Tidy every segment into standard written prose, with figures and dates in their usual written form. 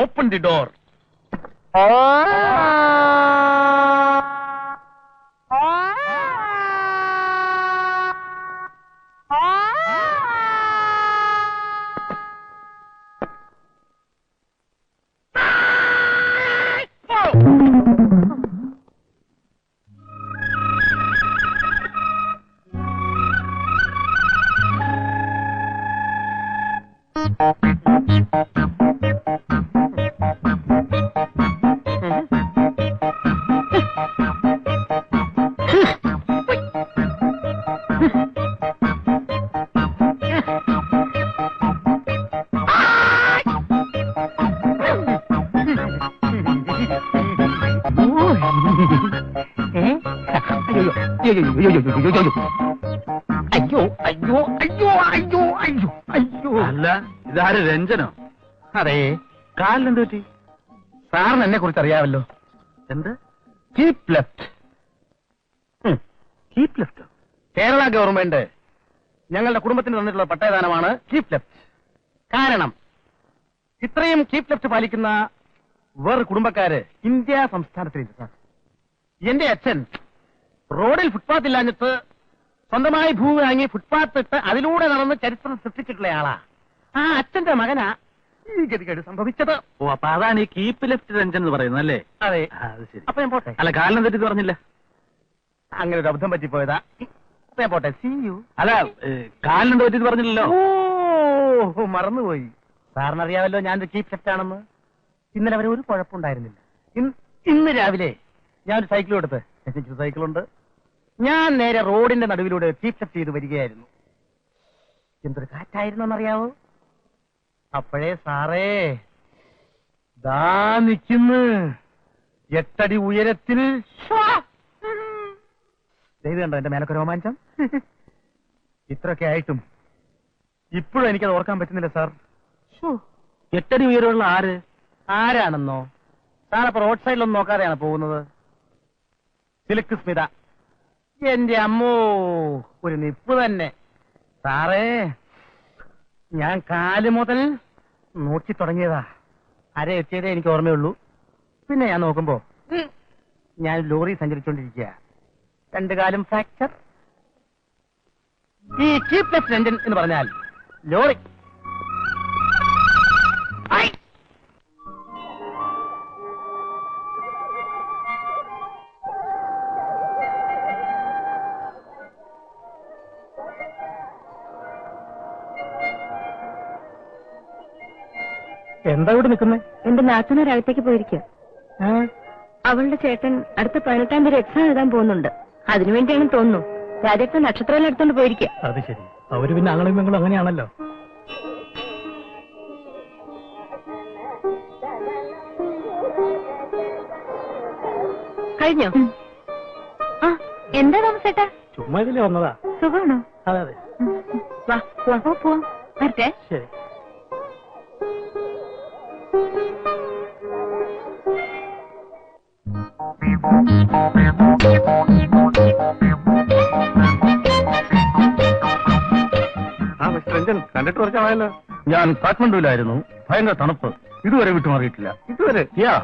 Open the door. അയ്യോ അയ്യോ അയ്യോ അയ്യോ അയ്യോ അയ്യോ. അല്ല, ഇതാര് രഞ്ജനോ? അതെ. കാലിനെന്ത് പറ്റി? സാറിന് എന്നെ കുറിച്ച് അറിയാമല്ലോ. എന്ത്? Keep left. Keep left? Kerala government ഞങ്ങളുടെ കുടുംബത്തിന് തന്നിട്ടുള്ള പട്ടയദാനമാണ് കീപ് ലെഫ്റ്റ്. കാരണം ഇത്രയും കീപ് ലെഫ്റ്റ് പാലിക്കുന്ന വേറെ കുടുംബക്കാര് ഇന്ത്യ സംസ്ഥാനത്തിലില്ല സാർ. എന്റെ അച്ഛൻ റോഡിൽ ഫുട്പാത്ത് ഇല്ലാഞ്ഞിട്ട് സ്വന്തമായി ഭൂമി വാങ്ങി ഫുട്പാത്ത് ഇട്ട് അതിലൂടെ നടന്ന് ചരിത്രം സൃഷ്ടിച്ചിട്ടുള്ള ആളാ. ആ അച്ഛന്റെ മകനാ ഈ ഗതികേട് സംഭവിച്ചത്. ഓ, അപ്പൊ അതാണ് ഈ കീപ്പ് ലെഫ്റ്റ് രഞ്ജൻ എന്ന് പറയുന്നത് അല്ലേ? അതെ. അത് ശരി. അപ്പൊ ഞാൻ പോട്ടെ. അല്ല, കാലിനെ തെറ്റി പറഞ്ഞില്ല. അങ്ങനെ ഒരു അബദ്ധം പറ്റിപ്പോയതാ. അപ്പൊ ഞാൻ പോട്ടെ. See you. അല്ല, കാലിനെന്ത് പറ്റി പറഞ്ഞില്ലല്ലോ. ഓ, മറന്നുപോയി. സാറിനറിയാമല്ലോ ഞാനൊരു കീപ് ലെഫ്റ്റ് ആണെന്ന്. ഇന്നലെ വരെ ഒരു കുഴപ്പമുണ്ടായിരുന്നില്ല. ഇന്ന് രാവിലെ ഞാനൊരു സൈക്കിൾ എടുത്ത്, എനിക്ക് സൈക്കിളുണ്ട്, ഞാൻ നേരെ റോഡിന്റെ നടുവിലൂടെ കീപ് ലെഫ്റ്റ് ചെയ്ത് വരികയായിരുന്നു. എന്തൊരു കാറ്റായിരുന്നറിയാവോ? അപ്പോഴേ സാറേ ദാ നിൽക്കുന്നു 8 അടി ഉയരത്തിൽ. ഇത് കണ്ടോ എന്റെ മേലൊക്കെ രോമാഞ്ചം? ഇത്രയൊക്കെ ആയിട്ടും ഇപ്പോഴും എനിക്കത് ഓർക്കാൻ പറ്റുന്നില്ല സാർ. 8 അടി ഉയരമുള്ള ആര്? ആരാണെന്നോ? സാറപ്പോ റോഡ് സൈഡിലൊന്നും നോക്കാതെയാണ് പോകുന്നത്. സിൽക്ക് സ്മിത. എന്റെ അമ്മോ, ഒരു നിപ്പ് തന്നെ. സാറേ, ഞാൻ കാല് മുതൽ നോക്കി തുടങ്ങിയതാ. അര എത്തിയതേ എനിക്ക് ഓർമ്മയുള്ളൂ. പിന്നെ ഞാൻ നോക്കുമ്പോ ഞാൻ ലോറി സഞ്ചരിച്ചോണ്ടിരിക്കുക. 2 കാലും ഫ്രാക്ചർ. ഈ കീപ് ലെഫ്റ്റ് എഞ്ചിൻ എന്ന് പറഞ്ഞാൽ ലോറി. എന്താ ഇവിടെ നിൽക്കുന്നേ? എന്റെ നാത്തൂനൊരകത്തേക്ക് പോയിരിക്കുക. അവളുടെ ചേട്ടൻ അടുത്ത 18-ാം തീയതി എക്സാം എഴുതാൻ പോകുന്നുണ്ട്. അതിനുവേണ്ടിയാണെന്ന് തോന്നുന്നു. രാജേട്ടൻ നക്ഷത്രം എടുത്തോണ്ട് പോയിരിക്കുക. അത് ശരി. അവര് പിന്നെ ആങ്ങളും പെങ്ങളും അങ്ങനെയാണല്ലോ. കഴിഞ്ഞോ? ആ, എന്താ താമസേട്ടാ? ചുമ്മാ ഇതിലേ വന്നതാ. സുഖമാണോ? അതെ അതെ. വാ പോവാം. വരട്ടെ. ശരി. മിസ്റ്റർ രഞ്ജൻ, കണ്ടിട്ട് കുറച്ചാണല്ലോ. ഞാൻ കാഠ്മണ്ഡുവിലായിരുന്നു. ഭയങ്കര തണുപ്പ്. ഇതുവരെ വിട്ടുമാറിയിട്ടില്ല. ഇതുവരെ യാ.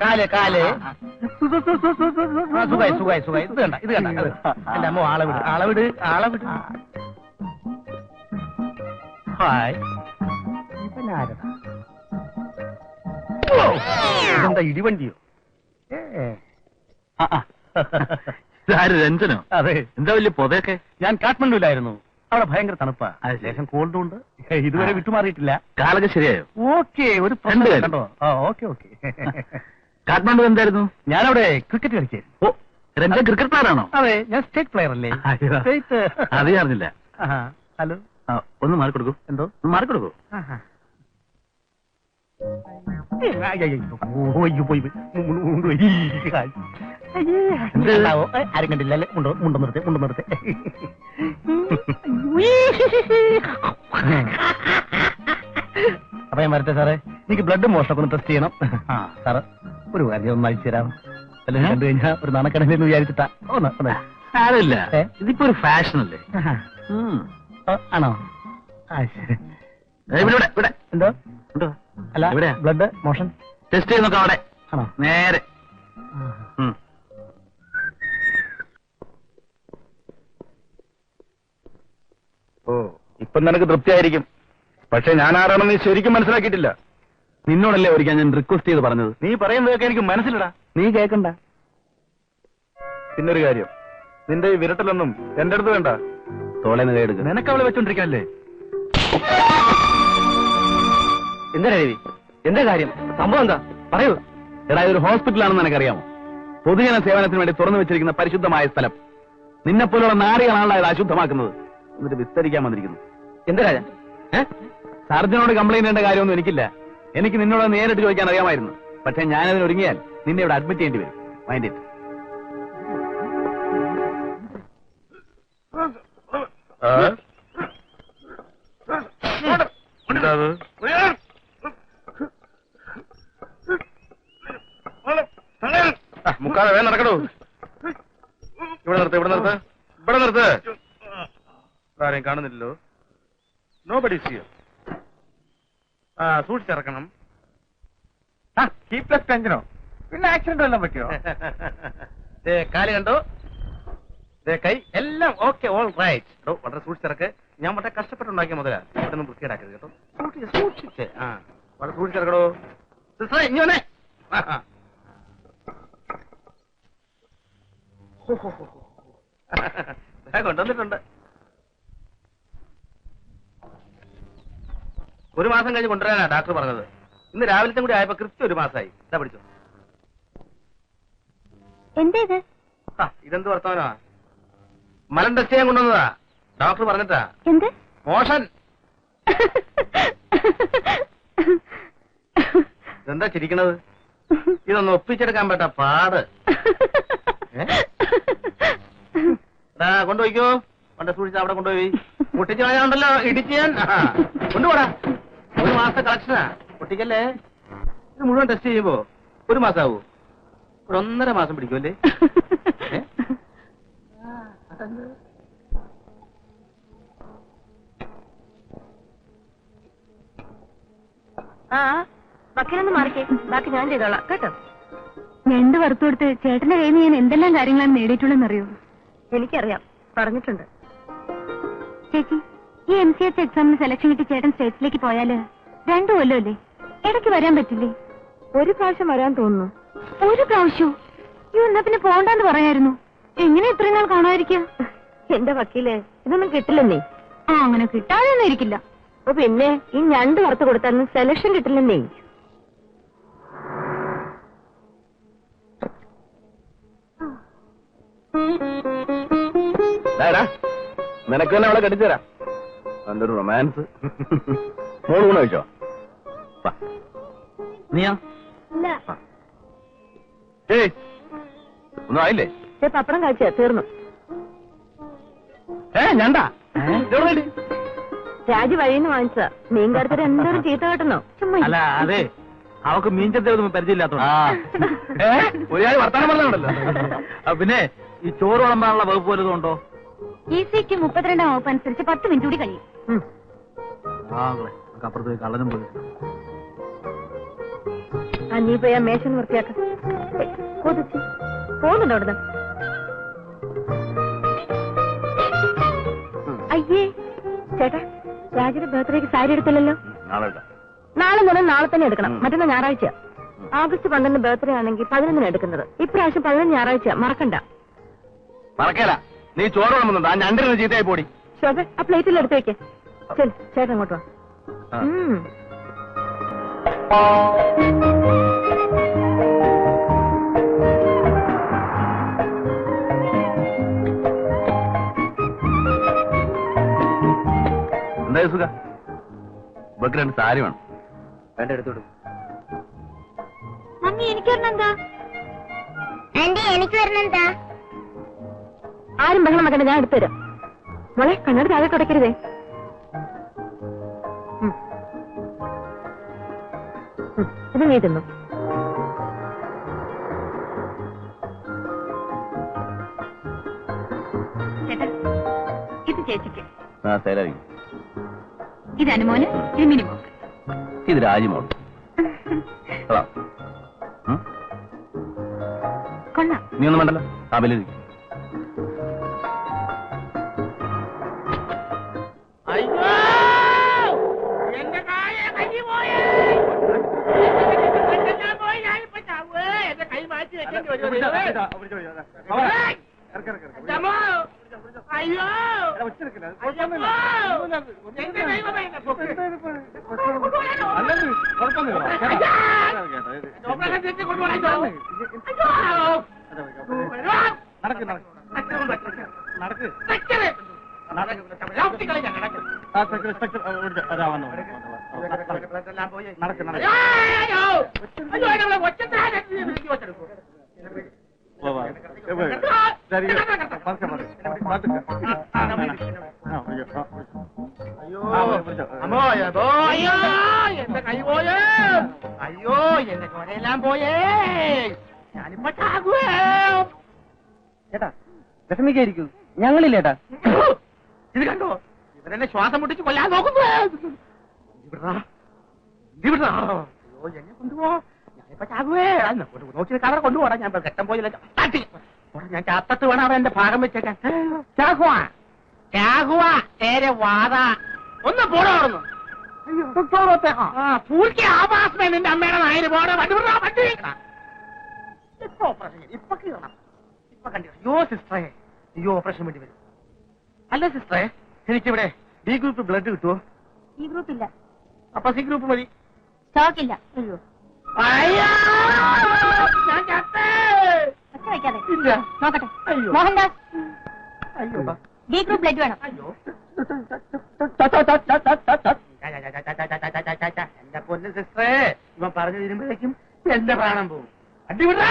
കാല് കാല്. സുഖായി സുഖായി സുഖായി. ഇത് കണ്ട ഇത് കണ്ട. എന്റെ അമ്മ ആളവിട് ആളവിട് ആളവിട്. ഹായ്. ഇതെന്താ ഇടിവണ്ടിയോ? ഇതാര് രഞ്ജനോ? അതെ. എന്താ വലിയ പൊതയൊക്കെ? ഞാൻ കാഠ്മണ്ഡുവിലായിരുന്നു. അവിടെ ഭയങ്കര തണുപ്പാ. ശേഷം കോൾഡും ഉണ്ട്. ഇതുവരെ വിട്ടുമാറിയിട്ടില്ല. കാലൊക്കെ ശരിയായോ? ഓക്കെ, ഒരു പ്രശ്നം കണ്ടോ? Okay okay. കാഠ്മണ്ഡു എന്തായിരുന്നു? ഞാനവിടെ ക്രിക്കറ്റ് കളിക്കായിരുന്നു. ഓ, രഞ്ജൻ ക്രിക്കറ്റ് പ്ലെയറാണോ? അതെ, ഞാൻ സ്റ്റേറ്റ് പ്ലെയർ അല്ലേ. സ്റ്റേറ്റ്. അത് അറിഞ്ഞില്ല. ഹലോ, ഒന്ന് മാറിക്കൊടുക്കൂ. എന്തോ മാറിക്കൊടുക്കൂ. ആരും കണ്ടില്ലല്ലേ? മുണ്ടോ നിർത്തേ മുണ്ടോ നിർത്തേ. അപ്പൊ ഞാൻ വരട്ടെ സാറേ. എനിക്ക് ബ്ലഡ് മോഷണൊക്കെ ഒന്ന് ടെസ്റ്റ് ചെയ്യണം. സാറ് ഒരു കാര്യം ഒന്ന് അയച്ചു തരാം. അല്ല കണ്ടു കഴിഞ്ഞാ ഒരു നാണക്കടന്ന് വിചാരിച്ചിട്ടാ സാരമില്ല, ഏ? ഇതിപ്പോ ഒരു ഫാഷൻ അല്ലേ. ആണോ? ആ ശരി. ഇവിടെ എന്തോ അല്ല എവിടെയാ? ബ്ലഡ് മോഷൻ ടെസ്റ്റ് ചെയ്ത് നോക്കാം അവിടെ. ആണോ? നേരെ. ഉം. ഓ, ഇപ്പം നിനക്ക് തൃപ്തിയായിരിക്കും. പക്ഷെ ഞാൻ ആരാണെന്ന് നീ ശരിക്കും മനസ്സിലാക്കിയിട്ടില്ല. നിന്നോടല്ലേ ഒരിക്കൽ ഞാൻ റിക്വസ്റ്റ് ചെയ്ത് പറഞ്ഞത്. നീ പറയുന്നതൊക്കെ എനിക്ക് മനസ്സിലടാ. നീ കേക്കണ്ട. പിന്നൊരു കാര്യം, നിന്റെ ഈ വിരട്ടലൊന്നും എന്റെ അടുത്ത് വേണ്ട. തോളേന്ന് കൈയെടുക്ക. നിനക്ക് അവളെ വെച്ചോണ്ടിരിക്കാനല്ലേ? എന്താ രവി, എന്താ കാര്യം? സംഭവം എന്താ പറയൂ. എടാ, ഇതൊരു ഹോസ്പിറ്റലാണെന്ന് നിനക്കറിയാമോ? പൊതുജന സേവനത്തിന് വേണ്ടി തുറന്നു വെച്ചിരിക്കുന്ന പരിശുദ്ധമായ സ്ഥലം. നിന്നെപ്പോലുള്ള നാറികളാണല്ലോ ഇത് അശുദ്ധമാക്കുന്നത്. എന്നിട്ട് വിസ്തരിക്കാൻ വന്നിരിക്കുന്നു. എന്താ രാജ? സർജനോട് കംപ്ലൈന്റ് ചെയ്യേണ്ട കാര്യമൊന്നും എനിക്കില്ല. എനിക്ക് നിന്നോട് നേരിട്ട് ചോദിക്കാൻ അറിയാമായിരുന്നു. പക്ഷെ ഞാനതിന് ഒരുങ്ങിയാൽ നിന്നെ ഇവിടെ അഡ്മിറ്റ് ചെയ്യേണ്ടി വരും. Mind it. മുക്കാതെ വേഗം നടക്കണോ? ഇവിടെ നിർത്ത്, ഇവിടെ നിർത്ത്, ഇവിടെ നിർത്ത്. ആരെയും കാണുന്നില്ലല്ലോ. നോബഡി സിയോ. സൂക്ഷിച്ചിറക്കണം. കീപ്ലെസ് ടെൻഷനോ? പിന്നെ ആക്സിഡന്റ് വല്ലതും പറ്റിയോ? കാല് കണ്ടോ? കൈ എല്ലാം ഓക്കെ, ഓൾ റൈറ്റ്. വളരെ സൂക്ഷിച്ചിറക്ക്. ഞാൻ വളരെ കഷ്ടപ്പെട്ടുണ്ടാക്കിയ മുതലാ. ഇവിടെ നിന്ന് വൃത്തിയേടാക്കരുത് കേട്ടോ. സൂക്ഷിച്ച്. വളരെ സൂക്ഷിച്ചിറക്കടോ. ഇങ്ങനെ കൊണ്ടുവന്നിട്ടുണ്ട്. ഒരു മാസം കഴിഞ്ഞ് കൊണ്ടുവരാനാ ഡാക്ടർ പറഞ്ഞത്. ഇന്ന് രാവിലത്തെ കൂടി ആയപ്പോ കൃത്യം ഒരു മാസമായി. ഇതാ പിടിച്ചോ. എന്താ ഇത്? ഇതെന്ത് വർത്തമാനാ? മലം ടെസ്റ്റ് ചെയ്യാൻ കൊണ്ടുവന്നതാ. ഡോക്ടർ പറഞ്ഞിട്ടാ. എന്ത് മോഷൻ. ഇതെന്താ ചിരിക്കണത്? ഇതൊന്ന് ഒപ്പിച്ചെടുക്കാൻ പറ്റാ പാട്. കൊണ്ടുപോയിക്കോ. പണ്ട് സൂക്ഷിച്ച് അവിടെ കൊണ്ടുപോയി. പൊട്ടിച്ച് കളയാണ്ടല്ലോ ഇടിച്ച് ഞാൻ. കൊണ്ടുപോടാ. ഒരു മാസത്തെ കളക്ഷനാ. പൊട്ടിക്കല്ലേ. ഇത് മുഴുവൻ ടെസ്റ്റ് ചെയ്യുമ്പോ ഒരു മാസം ആവൂ? ഒരു 1.5 മാസം പിടിക്കുമല്ലേ? വക്കീലൊന്ന് മാറിക്കേ. ബാക്കി ഞാൻ ചെയ്തോളാം കേട്ടോ. ഞണ്ട് വറുത്തു കൊടുത്ത് ചേട്ടന്റെ കയ്യിൽ നിന്ന് ഞാൻ എന്തെല്ലാം കാര്യങ്ങളാണ് നേടിയിട്ടുള്ളതെന്നറിയോ? എനിക്കറിയാം, പറഞ്ഞിട്ടുണ്ട്. ചേച്ചി, ഈ MCH എക്സാമിന് സെലക്ഷൻ കിട്ടി ചേട്ടൻ സ്റ്റേറ്റ്സിലേക്ക് പോയാല് 2 കൊല്ലമല്ലേ? ഇടയ്ക്ക് വരാൻ പറ്റില്ലേ? ഒരു പ്രാവശ്യം വരാൻ തോന്നുന്നു. ഒരു പ്രാവശ്യം? എന്നാ പിന്നെ പോണ്ടെന്ന് പറയായിരുന്നു. എങ്ങനെ ഇത്രയും നാൾ കാണാതിരിക്കുക? എന്റെ വക്കീലെ, ഇതൊന്നും കിട്ടില്ലെന്നേ. അങ്ങനെ കിട്ടാതെയൊന്നും ഇരിക്കില്ല. അപ്പൊ പിന്നെ ഈ ഞണ്ട് വറുത്ത് കൊടുത്താലും സെലക്ഷൻ കിട്ടില്ലെന്നേ. നിനക്ക് തന്നെ അവളെ കെട്ടിച്ചേരാം. അതിന്റെ ഒരു റൊമാൻസ്. മോള് ഊണ് കഴിച്ചോ? നീയാ? ഏയ്, ഒന്നും ആയില്ലേ? പപ്പടം കാഴ്ച തീർന്നു. ഞണ്ടാ? രാജു വഴിന്ന് വാങ്ങിച്ചതാ. മീൻകാരത്തിന് എന്തോരം ചീത്ത കേട്ടെന്നോ? ചുമ്മാ അല്ല, അതെ, അവക്ക് മീൻചത്തൊന്നും പരിചയമില്ലാത്തോണ്ട്. ഒരാൾ വർത്താനം പറഞ്ഞുണ്ടല്ലോ. പിന്നെ ഈ ചോറ് വിളമ്പാനുള്ള വകുപ്പ് വല്ലതും ഉണ്ടോ? ECക്ക് 32-ാം വകുപ്പ് അനുസരിച്ച് 10 മിനിറ്റ് കൂടി കഴിയും. അപ്പുറത്ത് പോയി കള്ളനും പോയി. നീ പോയി ആ മേശ വൃത്തിയാക്ക. പോകുന്നുണ്ടോ അവിടുന്ന്? അയ്യേ ചേട്ടാ, രാജയുടെ ബർത്ത്ഡേക്ക് സാരി എടുത്തില്ലല്ലോ. നാളെ മുതൽ നാളെ തന്നെ എടുക്കണം. മറ്റന്നാ ഞായറാഴ്ച. ആഗസ്റ്റ് 12 ബർത്ത്ഡേ ആണെങ്കിൽ 11 എടുക്കുന്നത്. ഇപ്രാവശ്യം 15 ഞായറാഴ്ച. മറക്കണ്ട. മറക്കല. നീ ചോറ് വിളമ്പുന്നുണ്ട്. ആ ഞണ്ടിന് ചീത്തയായി പോടി. ശോഭ, ആ പ്ലേറ്റിൽ എടുത്ത് വെക്കേ. ശരി, ചേട്ടൻ അങ്ങോട്ട് വാ. എന്താ സുഖ? ഇവക്ക് 2 സാരി വേണം. വേണ്ട, എടുത്തോടും. മമ്മി, എനിക്ക് വരണെന്താ? എനിക്ക് വരണെന്താ? ആരും ബഹളം വെക്കണ്ട, ഞാൻ എടുത്തുതരാം. മോളെ, കണ്ണാടി താഴെ തുടക്കരുതേ. ഇത് നീ തിന്നു. ഇത് ചേച്ചിക്ക്. ആ സേലായിരിക്കും. ഇത് അനുമോന്, ഇത് മിനിമോക്ക്. ഇത് രാജിമോൾ. കൊള്ളാം. നീ ഒന്നും വേണ്ടല്ലോ. ആ ബലി അയ്യോ എന്റെ ചോരയെല്ലാം പോയേ. ഞാനിപ്പോ ചാകുവേ. ചേട്ടാ വിഷമിക്കായിരിക്കൂ, ഞങ്ങളില്ലേട്ടാ. ഇത് കണ്ടോ, ഇവരെന്നെ ശ്വാസം മുട്ടിച്ച് കൊല്ലാൻ നോക്കുന്നു. അയ്യോ എന്നെ കൊണ്ടുപോ, ഞാനിപ്പോ ചാകുവേ. നോക്കി കവർ കൊണ്ടുപോടാ. ഞാൻ ഘട്ടം പോയില്ല. ഞാൻ ചാത്തത്ത് വേണം അവൻ എന്റെ ഭാഗം വെച്ചേക്കാൻ. തേരെ വാദ ഒന്ന് പോടാറുന്നു. നിന്റെ അമ്മയുടെ നായര് പോടാ. ഇപ്പൊ ഓപ്പറേഷൻ ഇപ്പൊ കീറണം. ഇപ്പൊ കണ്ടു. അയ്യോ സിസ്റ്ററെ, അയ്യോ ഓപ്പറേഷൻ വേണ്ടി വരും. അല്ല സിസ്റ്ററെ, എനിക്കിവിടെ ബി ഗ്രൂപ്പ് ബ്ലഡ് കിട്ടുമോ? ഈ ഗ്രൂപ്പ് ഇല്ല. അപ്പൊ സി ഗ്രൂപ്പ് മതി. സ്റ്റോക്ക് ഇല്ല. അയ്യോ അയ്യോ ഞാൻ ഒച്ച വയ്ക്കാതെ ഇല്ല. നോക്കട്ടെ. അയ്യോ മോഹൻദാസ്, അയ്യോ ബി ഗ്രൂപ്പ് ബ്ലഡ് വേണം. അയ്യോ എന്റെ പൊന്ന് സിസ്റ്ററെ, ഇവൻ പറഞ്ഞു തീരുമ്പോഴേക്കും എന്റെ പ്രാണം പോകും. അടിവിടാ.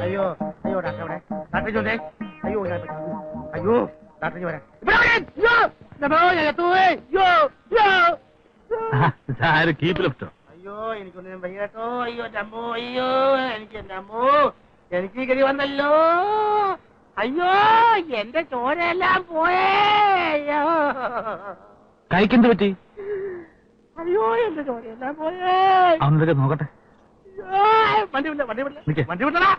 അയ്യോ അയ്യോ ഡാക്ടർ ഇവിടെ. ഡാക്ടർ ചോദേ. അയ്യോ അയ്യോ ഡാക്ടർ വരാൻ. അയ്യോ എനിക്കൊന്നും വയ്യട്ടോ. അയ്യോ അമ്മോ, അയ്യോ എനിക്ക് എന്റെ അമ്മോ, എനിക്ക് ഗതി വന്നല്ലോ. അയ്യോ എന്റെ ചോരയെല്ലാം പോയേ. അയ്യോ കൈക്കെന്ത് പറ്റി? അയ്യോ എന്റെ ചോരയെല്ലാം പോയേ. അവനൊക്കെ നോക്കട്ടെ. വണ്ടി വിട, വണ്ടി വിട, വണ്ടി വിടടാ.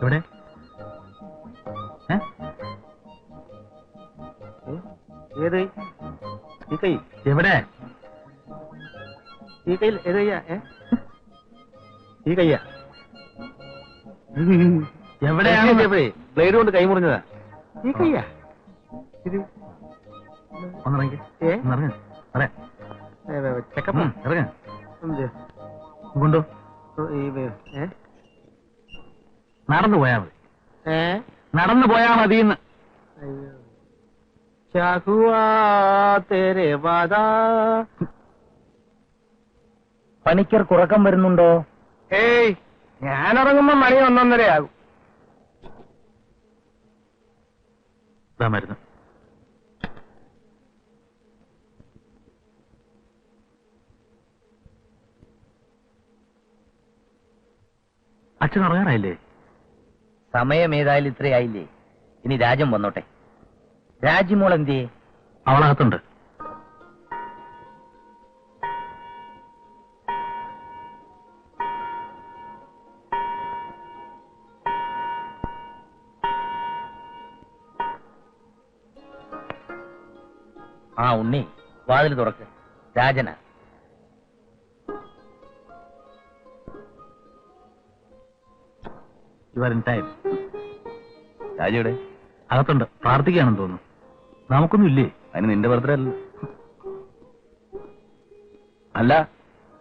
എവിടെ? ഏത് ഈ കൈ? എവിടെ? ഈ കയ്യിൽ ഏത് കയ്യാ? ഈ കയ്യാ? എവിടെയാണ്? ബ്ലേഡ് കൊണ്ട് കൈ മുറിഞ്ഞതാ. ഈ കയ്യാ? ഇത് ഒന്നിറങ്ങി ഏ? ഇറങ്ങ. പറയാം. ചെക്കപ്പ് ഇറങ്ങ. എന്ത് കൊണ്ടു ഏ? നടന്നു പോയാ മതി. ഏ? നടന്നു പോയാ മതിന്ന്. അയ്യോ ചാഹുവാ തേരെ വാദാ. പണിക്കർക്ക് ഉറക്കം വരുന്നുണ്ടോ? ഏയ് ഞാനിറങ്ങുമ്പോ മണി 11:30 മരുന്ന്. അച്ഛൻ ഉറങ്ങാറായില്ലേ? സമയം ഏതായാലും ഇത്രയായില്ലേ, ഇനി രാജം വന്നോട്ടെ. രാജിമോൾ എന്തിയെ? അവളകത്തുണ്ട്. ആ ഉണ്ണി, വാതിൽ തുറക്ക്. രാജന. രാജയുടെ അകത്തുണ്ട്. പ്രാർത്ഥിക്കുകയാണെന്ന് തോന്നുന്നു. നമുക്കൊന്നും ഇല്ലേ? അതിന് നിന്റെ ബർത്ത്ഡേ അല്ല. അല്ല,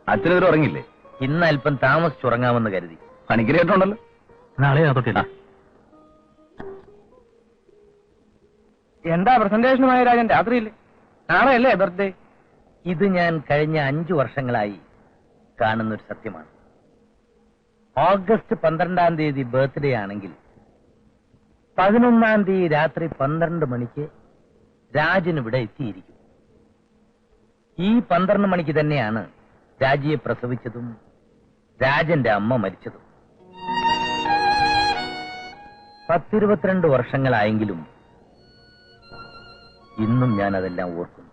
അച്ഛനെതിരെ ഉറങ്ങില്ലേ? ഇന്ന് അല്പം താമസിച്ചുറങ്ങാമെന്ന് കരുതി. പണിക്കരേട്ടുണ്ടല്ലോ. നാളെ അതൊക്കെ. എന്താ പ്രസന്റേഷനുമായ രാജൻ രാത്രിയില്ലേ? നാളെയല്ലേ ബർത്ത്ഡേ? ഇത് ഞാൻ കഴിഞ്ഞ 5 വർഷങ്ങളായി കാണുന്നൊരു സത്യമാണ്. ഓഗസ്റ്റ് 12 ബർത്ത്ഡേ ആണെങ്കിൽ 11-ാം തീയതി രാത്രി 12 മണിക്ക് രാജൻ ഇവിടെ എത്തിയിരിക്കും. ഈ 12 മണിക്ക് തന്നെയാണ് രാജിയെ പ്രസവിച്ചതും രാജന്റെ അമ്മ മരിച്ചതും. 10-22 വർഷങ്ങളായെങ്കിലും ഇന്നും ഞാൻ അതെല്ലാം ഓർക്കുന്നു.